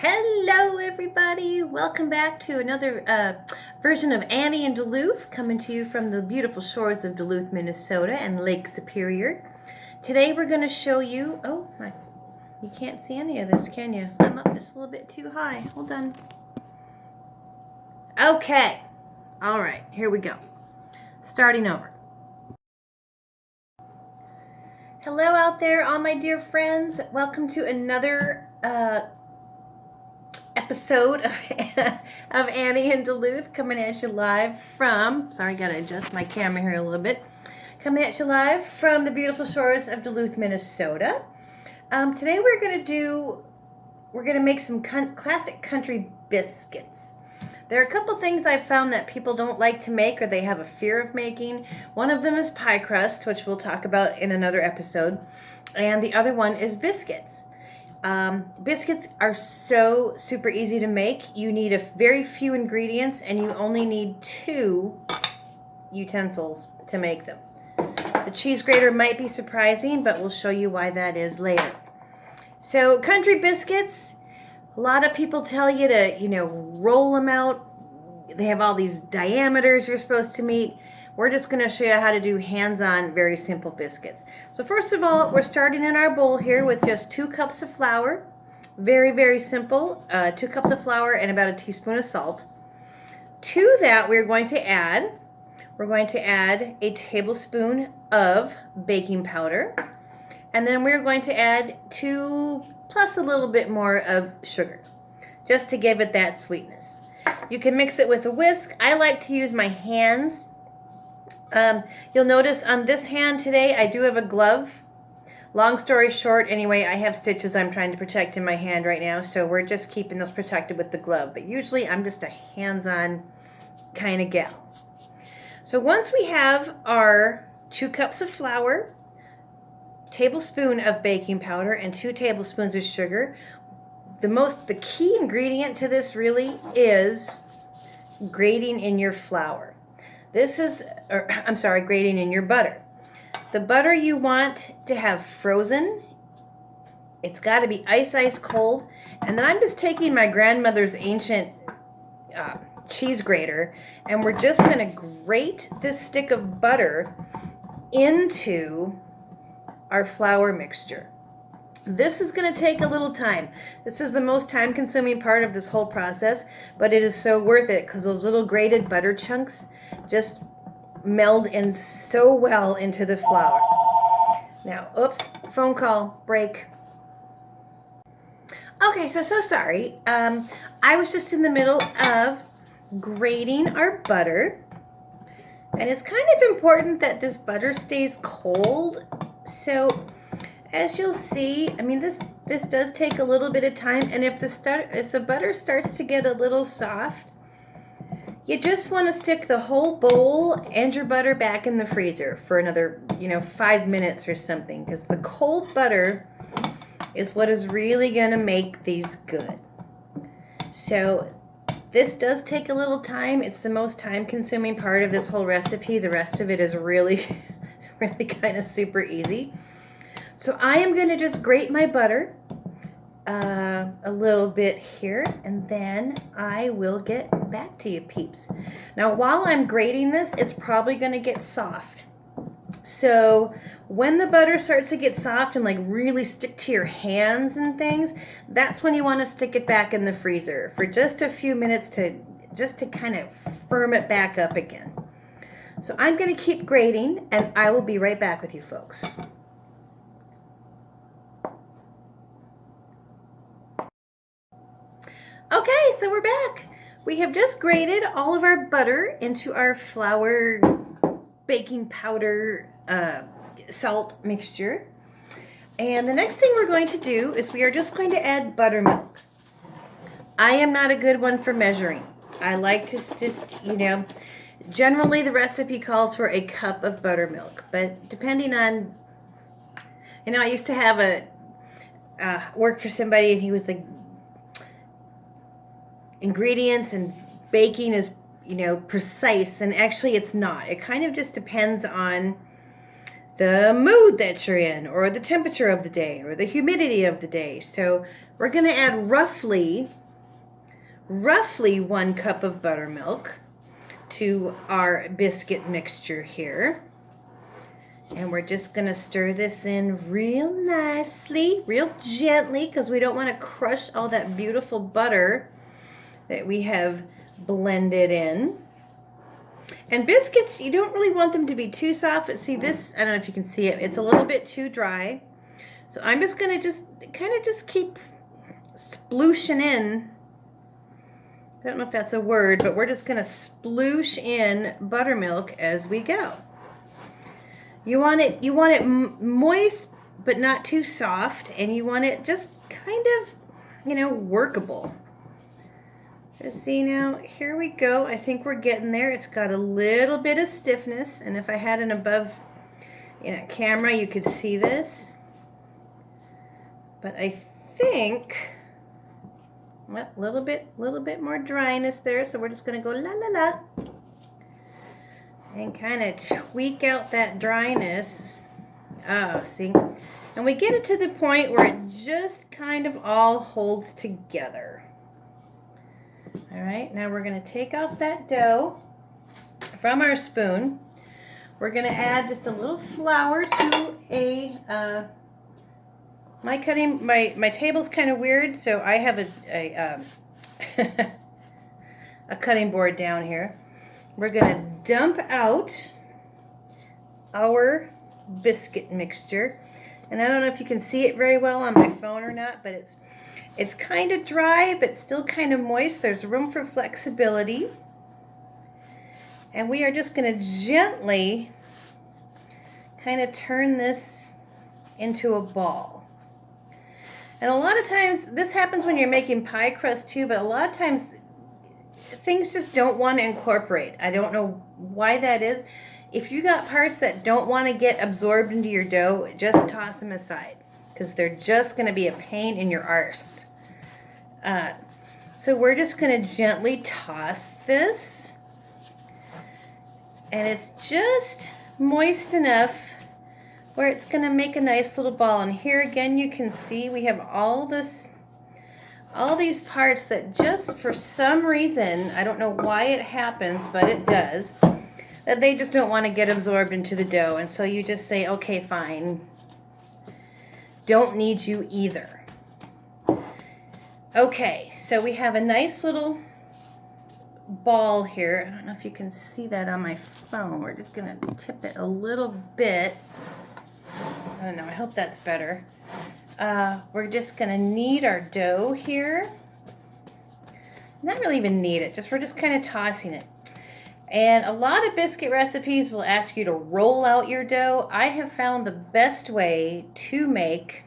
Hello everybody, welcome back to another version of Annie in Duluth, coming to you from the beautiful shores of Duluth, Minnesota and Lake Superior. Today we're going to show you, you can't see any of this, can you? I'm up just a little bit too high, hold on. Okay, alright, here we go. Starting over. Hello out there, all my dear friends. Welcome to another episode of Annie in Duluth, coming at you live from, sorry, gotta adjust my camera here a little bit, coming at you live from the beautiful shores of Duluth, Minnesota. Today we're gonna make some classic country biscuits. There are a couple things I've found that people don't like to make or they have a fear of making. One of them is pie crust, which we'll talk about in another episode, and the other one is biscuits. Biscuits are so super easy to make. You need a very few ingredients and you only need 2 utensils to make them. The cheese grater might be surprising, but we'll show you why that is later. So country biscuits, a lot of people tell you to, roll them out. They have all these diameters you're supposed to meet. We're just going to show you how to do hands-on, very simple biscuits. So first of all, we're starting in our bowl here with just 2 cups of flour. Very, very simple. 2 cups of flour and about a teaspoon of salt. To that, we're going to add a tablespoon of baking powder. And then we're going to add 2 plus a little bit more of sugar, just to give it that sweetness. You can mix it with a whisk. I like to use my hands. You'll notice on this hand today, I do have a glove. Long story short, anyway, I have stitches I'm trying to protect in my hand right now, so we're just keeping those protected with the glove. But usually I'm just a hands-on kind of gal. So once we have our 2 cups of flour, tablespoon of baking powder, and 2 tablespoons of sugar, the key ingredient to this really is grating in your flour. Grating in your butter. The butter you want to have frozen. It's got to be ice cold. And then I'm just taking my grandmother's ancient cheese grater, and we're just going to grate this stick of butter into our flour mixture. This is going to take a little time. This is the most time-consuming part of this whole process, but it is so worth it because those little grated butter chunks just meld in so well into the flour. Now, oops, phone call, break. Okay, so sorry. I was just in the middle of grating our butter, and it's kind of important that this butter stays cold. So as you'll see, this does take a little bit of time, and if the butter starts to get a little soft, you just want to stick the whole bowl and your butter back in the freezer for another, 5 minutes or something, because the cold butter is what is really going to make these good. So this does take a little time. It's the most time-consuming part of this whole recipe. The rest of it is really, really kind of super easy. So I am going to just grate my butter a little bit here, and then I will get back to you peeps. Now while I'm grating this, it's probably going to get soft. So when the butter starts to get soft and like really stick to your hands and things, that's when you want to stick it back in the freezer for just a few minutes to kind of firm it back up again. So I'm going to keep grating, and I will be right back with you folks. Okay, so we're back. We have just grated all of our butter into our flour, baking powder, salt mixture. And the next thing we're going to do is we are just going to add buttermilk. I am not a good one for measuring. I like to just, generally the recipe calls for a cup of buttermilk, but depending on, I used to have work for somebody, and he was like, ingredients and baking is, precise, and actually it's not. It kind of just depends on the mood that you're in, or the temperature of the day, or the humidity of the day. So we're going to add roughly 1 cup of buttermilk to our biscuit mixture here. And we're just going to stir this in real nicely, real gently, because we don't want to crush all that beautiful butter that we have blended in. And biscuits, you don't really want them to be too soft. But see this, I don't know if you can see it, it's a little bit too dry. So I'm just going to kind of keep splooshing in. I don't know if that's a word, but we're just going to sploosh in buttermilk as we go. You want it moist, but not too soft, and you want it just kind of, workable. So see now, here we go. I think we're getting there. It's got a little bit of stiffness, and if I had an above, camera, you could see this. But I think, well, a little bit more dryness there, so we're just going to go la la la. And kind of tweak out that dryness. Oh, see? And we get it to the point where it just kind of all holds together. All right, now we're going to take off that dough from our spoon. We're going to add just a little flour to a, my table's kind of weird, so I have a cutting board down here. We're going to dump out our biscuit mixture. And I don't know if you can see it very well on my phone or not, but it's kind of dry, but still kind of moist. There's room for flexibility. And we are just going to gently kind of turn this into a ball. And a lot of times, this happens when you're making pie crust too, but a lot of times things just don't want to incorporate. I don't know why that is. If you got parts that don't want to get absorbed into your dough, just toss them aside, because they're just going to be a pain in your arse. So we're just going to gently toss this, and it's just moist enough where it's going to make a nice little ball. And here again you can see we have all these parts that just for some reason, I don't know why it happens, but it does, that they just don't want to get absorbed into the dough. And so you just say, okay, fine. Don't need you either. Okay, so we have a nice little ball here. I don't know if you can see that on my phone. We're just going to tip it a little bit. I don't know, I hope that's better. We're just going to knead our dough here. Not really even knead it, we're just kind of tossing it. And a lot of biscuit recipes will ask you to roll out your dough. I have found the best way to make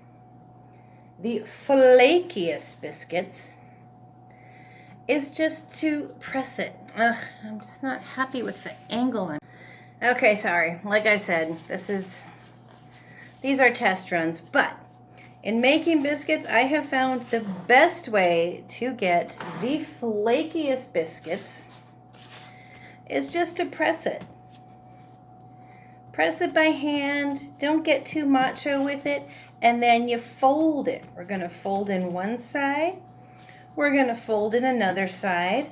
the flakiest biscuits is just to press it. Ugh, I'm just not happy with the angle. Okay, sorry. Like I said, these are test runs, but in making biscuits, I have found the best way to get the flakiest biscuits is just to press it. Press it by hand. Don't get too macho with it. And then you fold it. We're going to fold in one side. We're going to fold in another side.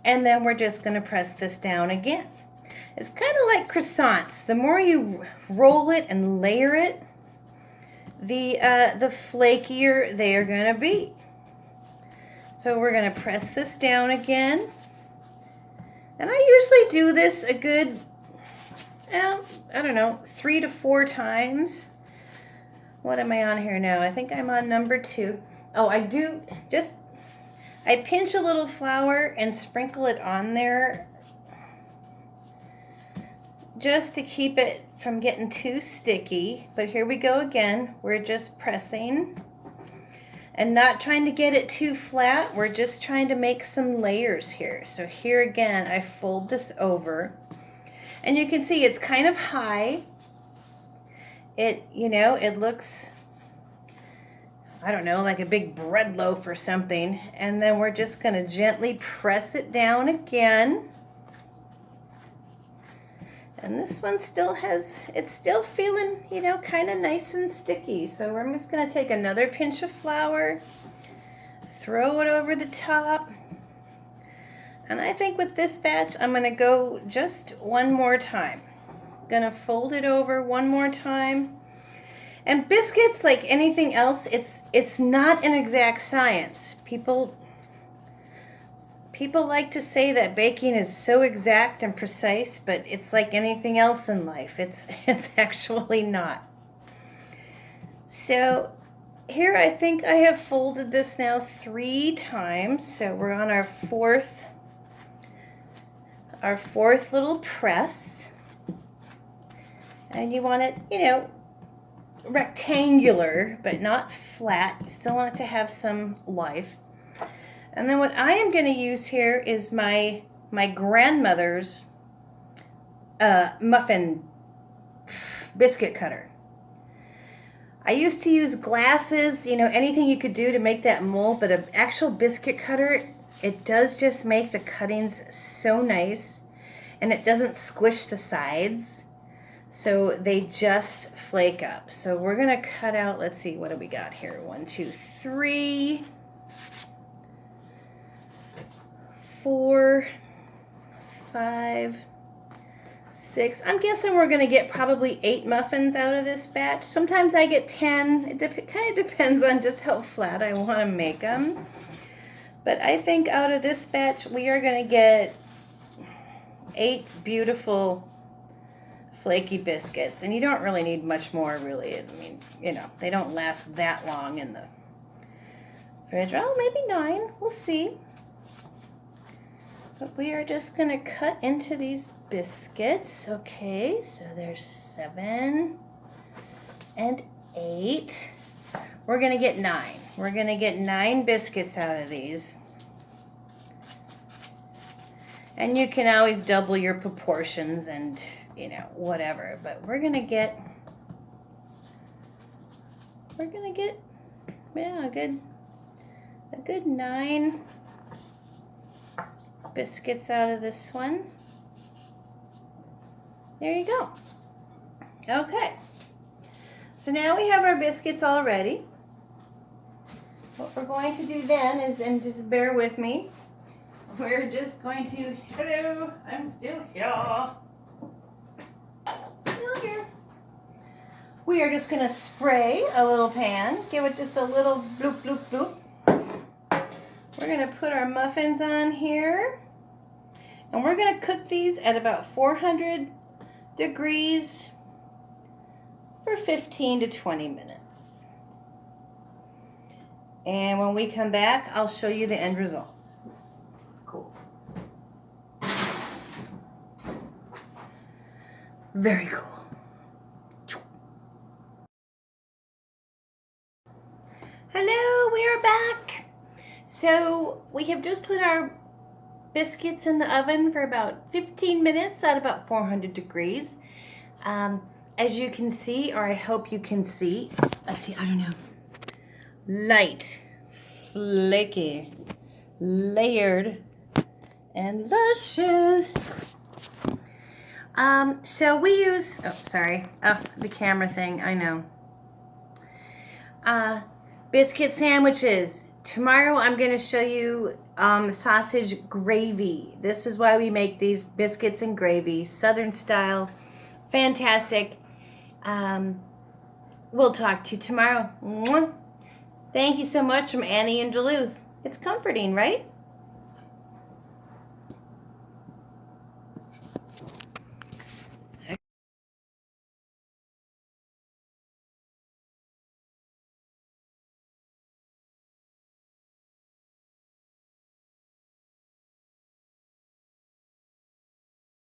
And then we're just going to press this down again. It's kind of like croissants. The more you roll it and layer it, the flakier they are going to be. So we're going to press this down again. And I usually do this a good, I don't know, 3 to 4 times. What am I on here now? I think I'm on number 2. Oh, I pinch a little flour and sprinkle it on there just to keep it from getting too sticky. But here we go again. We're just pressing and not trying to get it too flat. We're just trying to make some layers here. So here again, I fold this over. And you can see it's kind of high. It looks, I don't know, like a big bread loaf or something. And then we're just going to gently press it down again. And this one still has, it's still feeling, you know, kind of nice and sticky. So I'm just going to take another pinch of flour, throw it over the top. And I think with this batch, I'm going to go just one more time. Going to fold it over one more time. And biscuits, like anything else, it's not an exact science. People like to say that baking is so exact and precise, but it's like anything else in life. It's actually not. So here I think I have folded this now 3 times. So we're on our fourth little press. And you want it, you know, rectangular, but not flat. You still want it to have some life. And then what I am going to use here is my grandmother's muffin biscuit cutter. I used to use glasses, you know, anything you could do to make that mold, but an actual biscuit cutter, it does just make the cuttings so nice, and it doesn't squish the sides, so they just flake up. So we're going to cut out, let's see, what do we got here? 1, 2, 3, 4, 5, 6. I'm guessing we're going to get probably 8 muffins out of this batch. Sometimes I get 10. It kind of depends on just how flat I want to make them. But I think out of this batch, we are going to get 8 beautiful flaky biscuits. And you don't really need much more, really. I mean, you know, they don't last that long in the fridge. Oh, maybe 9. We'll see. But we are just going to cut into these biscuits. Okay, so there's 7 and 8. We're going to get 9. We're going to get 9 biscuits out of these. And you can always double your proportions and, you know, whatever. But we're going to get, yeah, a good 9 biscuits out of this one. There you go. Okay. So now we have our biscuits all ready. What we're going to do then is, and just bear with me, we're just going to, hello, I'm still here. Still here. We are just going to spray a little pan, give it just a little bloop, bloop, bloop. We're going to put our muffins on here. And we're going to cook these at about 400 degrees for 15 to 20 minutes. And when we come back, I'll show you the end result. Cool. Very cool. Hello, we are back. So we have just put our biscuits in the oven for about 15 minutes at about 400 degrees. As you can see, or I hope you can see, let's see, I don't know, light, flaky, layered, and luscious. So we use, oh, sorry, oh, the camera thing, I know. Biscuit sandwiches. Tomorrow I'm going to show you sausage gravy. This is why we make these biscuits and gravy, Southern style, fantastic. We'll talk to you tomorrow. Thank you so much from Annie in Duluth. It's comforting, right?